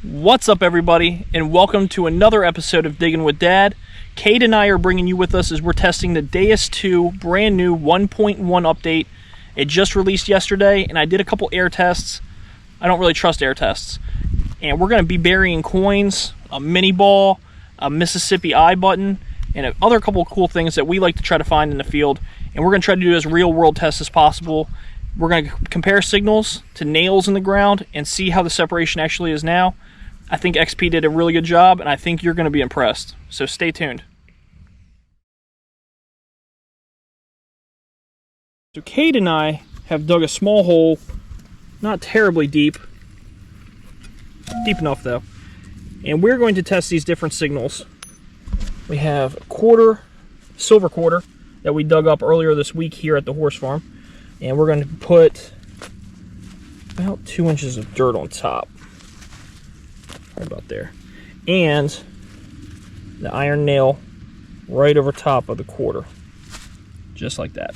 What's up, everybody, and welcome to another episode of Digging with Dad. Kate and I are bringing you with us as we're testing the Deus 2 brand new 1.1 update. It just released yesterday, and I did a couple air tests. I don't really trust air tests. And we're going to be burying coins, a mini ball, a Mississippi eye button, and other couple of cool things that we like to try to find in the field. And we're going to try to do as real-world tests as possible. We're going to compare signals to nails in the ground and see how the separation actually is now. I think XP did a really good job, and I think you're going to be impressed. So stay tuned. So Kate and I have dug a small hole, not terribly deep enough though, and we're going to test these different signals. We have a quarter, silver quarter, that we dug up earlier this week here at the horse farm, and we're going to put about 2 inches of dirt on top. Right about there, and the iron nail right over top of the quarter, just like that.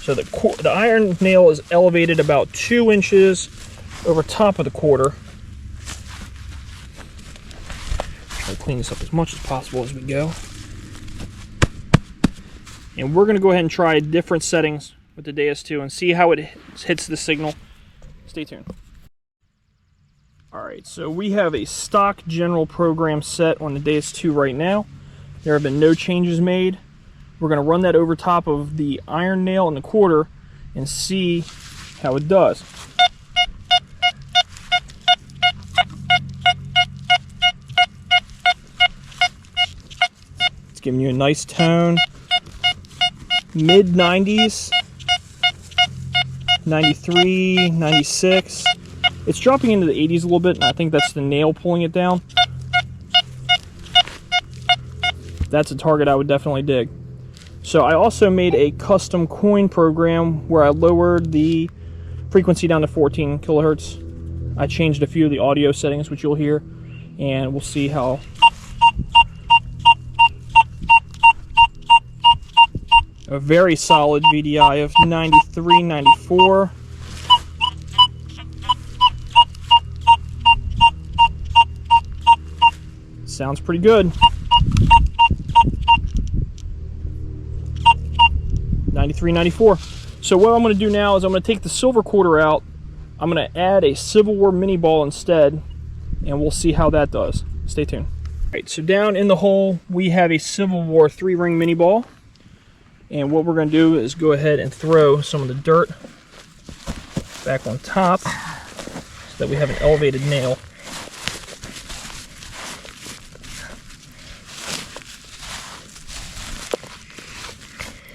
So the iron nail is elevated about 2 inches over top of the quarter. Try to clean this up as much as possible as we go. And we're going to go ahead and try different settings with the Deus 2 and see how it hits the signal. Stay tuned. Alright, so we have a stock general program set on the Deus 2 right now. There have been no changes made. We're going to run that over top of the iron nail in the quarter and see how it does. It's giving you a nice tone. Mid-90s, 93, 96. It's dropping into the 80s a little bit, and I think that's the nail pulling it down. That's a target I would definitely dig. So I also made a custom coin program where I lowered the frequency down to 14 kilohertz. I changed a few of the audio settings, which you'll hear, and we'll see how. A very solid VDI of 93, 94. Sounds pretty good. 93, 94. So what I'm going to do now is I'm going to take the silver quarter out. I'm going to add a Civil War mini ball instead, and we'll see how that does. Stay tuned. All right, so down in the hole we have a Civil War 3-ring mini ball, and what we're going to do is go ahead and throw some of the dirt back on top so that we have an elevated nail.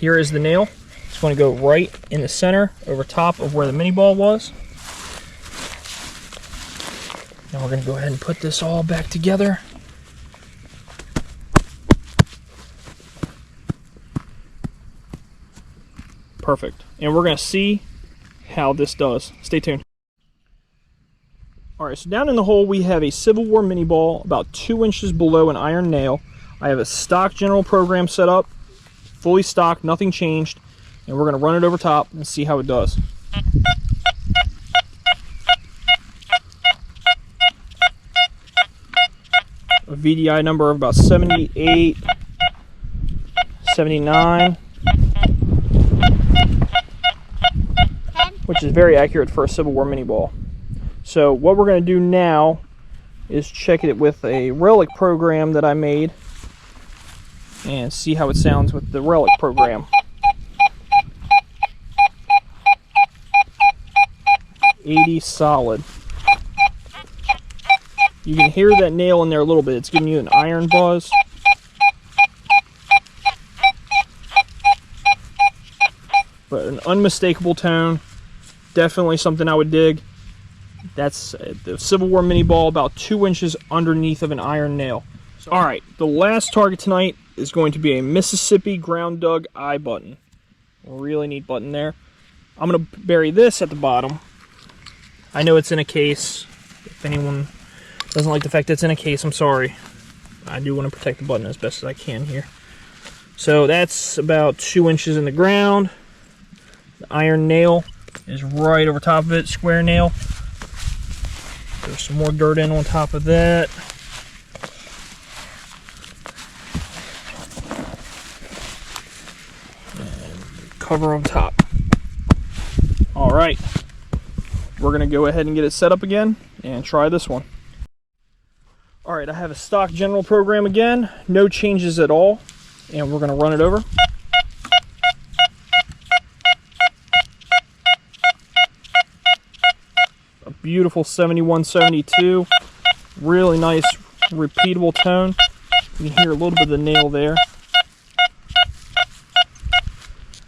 Here is the nail. It's going to go right in the center over top of where the mini ball was. Now we're going to go ahead and put this all back together. Perfect. And we're going to see how this does. Stay tuned. Alright, so down in the hole we have a Civil War mini ball about 2 inches below an iron nail. I have a stock general program set up. Fully stocked, nothing changed, and we're going to run it over top and see how it does. A VDI number of about 78, 79, which is very accurate for a Civil War mini ball. So what we're going to do now is check it with a relic program that I made and see how it sounds with the relic program. 80 solid. You can hear that nail in there a little bit. It's giving you an iron buzz. But an unmistakable tone. Definitely something I would dig. That's the Civil War mini ball about 2 inches underneath of an iron nail. Alright, the last target tonight is going to be a Mississippi ground dug eye button. Really neat button there. I'm going to bury this at the bottom. I know it's in a case. If anyone doesn't like the fact that it's in a case, I'm sorry. I do want to protect the button as best as I can here. So that's about 2 inches in the ground. The iron nail is right over top of it, square nail. So There's some more dirt in on top of that. And cover on top. All right, we're gonna go ahead and get it set up again and try this one. All right, I have a stock general program again, no changes at all, and we're gonna run it over. A beautiful 71-72, really nice repeatable tone. You can hear a little bit of the nail there.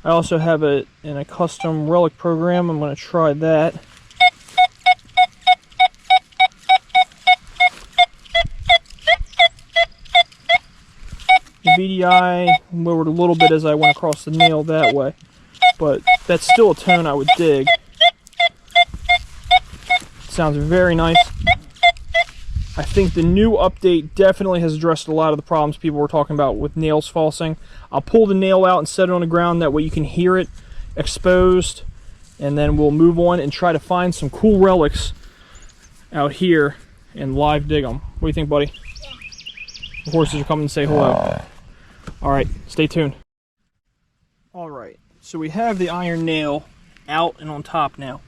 I also have it in a custom relic program. I'm going to try that. The VDI lowered a little bit as I went across the nail that way, but that's still a tone I would dig. Sounds very nice. I think the new update definitely has addressed a lot of the problems people were talking about with nails falsing. I'll pull the nail out and set it on the ground, that way you can hear it exposed, and then we'll move on and try to find some cool relics out here and live dig them. What do you think, buddy? Yeah. The horses are coming to say hello. Alright, stay tuned. Alright, so we have the iron nail out and on top now.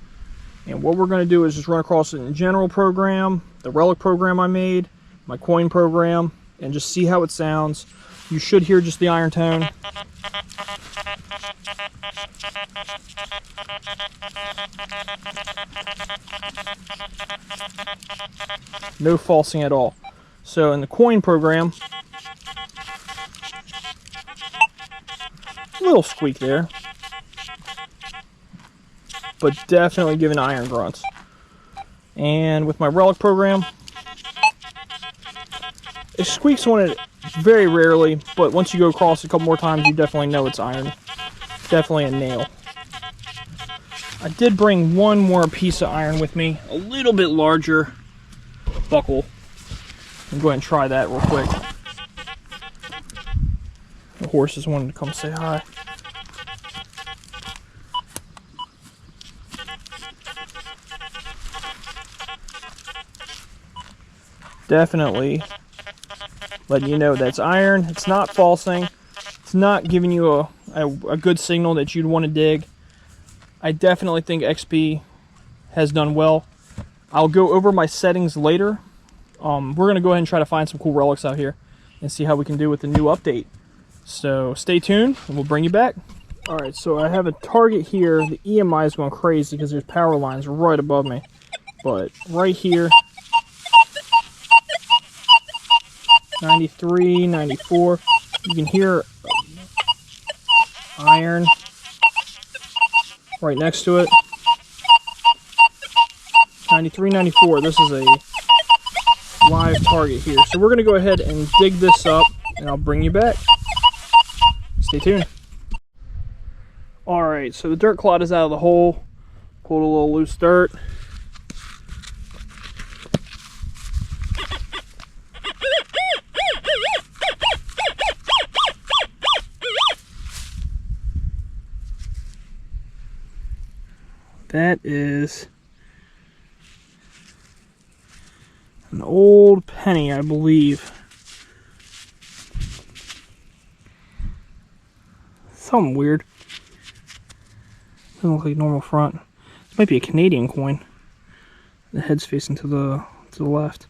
And what we're going to do is just run across it in general program, the relic program I made, my coin program, and just see how it sounds. You should hear just the iron tone. No falsing at all. So in the coin program, a little squeak there, but definitely giving iron grunts. And with my relic program, it squeaks on it very rarely, but once you go across a couple more times, you definitely know it's iron. Definitely a nail. I did bring one more piece of iron with me, a little bit larger buckle. I'm going to try that real quick. The horses wanted to come say hi. Definitely letting you know that's iron. It's not falsing. It's not giving you a good signal that you'd want to dig. I definitely think XP has done well. I'll go over my settings later. We're going to go ahead and try to find some cool relics out here and see how we can do with the new update. So stay tuned and we'll bring you back. Alright, so I have a target here. The EMI is going crazy because there's power lines right above me. But right here, 93, 94, you can hear iron right next to it. 93, 94, this is a live target here. So we're going to go ahead and dig this up and I'll bring you back. Stay tuned. Alright, so the dirt clod is out of the hole. Pulled a little loose dirt. That is an old penny, I believe. Something weird. Doesn't look like normal front. This might be a Canadian coin. The head's facing to the left.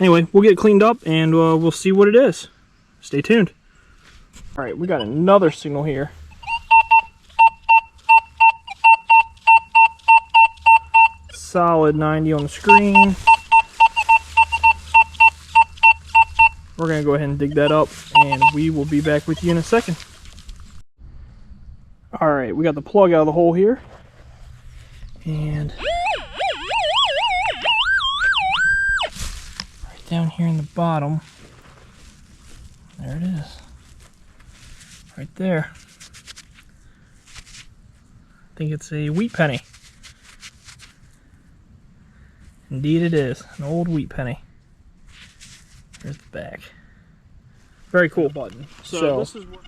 Anyway, we'll get it cleaned up and we'll see what it is. Stay tuned. Alright, we got another signal here. Solid 90 on the screen. We're going to go ahead and dig that up and we will be back with you in a second. Alright, we got the plug out of the hole here. And right down here in the bottom, there it is. Right there. I think it's a wheat penny. Indeed it is, an old wheat penny. Here's the back. Very cool button. So this is what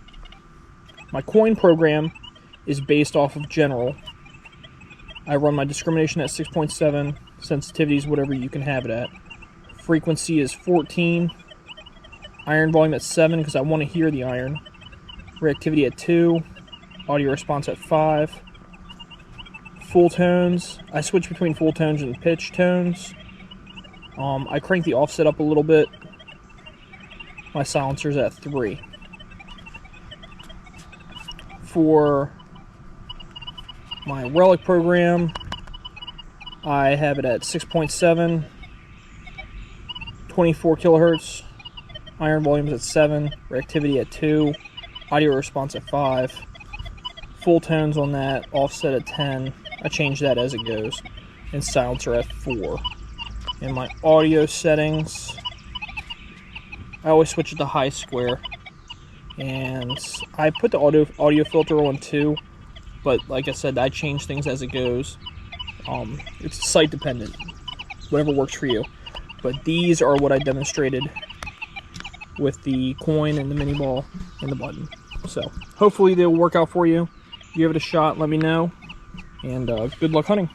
my coin program is based off of general. I run my discrimination at 6.7, Sensitivity is whatever you can have it at. Frequency is 14. Iron volume at 7 because I want to hear the iron. Reactivity at 2. Audio response at 5. Full tones. I switch between full tones and pitch tones. I crank the offset up a little bit. My silencer's at 3. For my Relic program, I have it at 6.7, 24 kilohertz. Iron volume is at 7, reactivity at 2, audio response at 5. Full tones on that, offset at 10. I change that as it goes. And silencer at 4. In my audio settings, I always switch it to high square. And I put the audio filter on too, but like I said, I change things as it goes. It's site dependent, whatever works for you. But these are what I demonstrated with the coin and the mini ball and the button. So hopefully they'll work out for you. Give it a shot, let me know, and good luck hunting.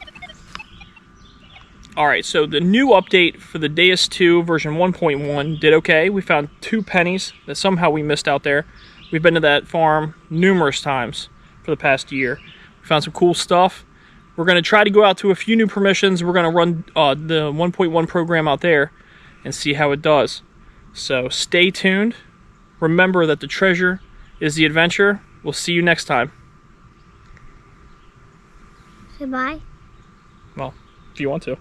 Alright, so the new update for the Deus 2 version 1.1 did okay. We found 2 pennies that somehow we missed out there. We've been to that farm numerous times for the past year. We found some cool stuff. We're going to try to go out to a few new permissions. We're going to run the 1.1 program out there and see how it does. So stay tuned. Remember that the treasure is the adventure. We'll see you next time. Say bye. Well, if you want to.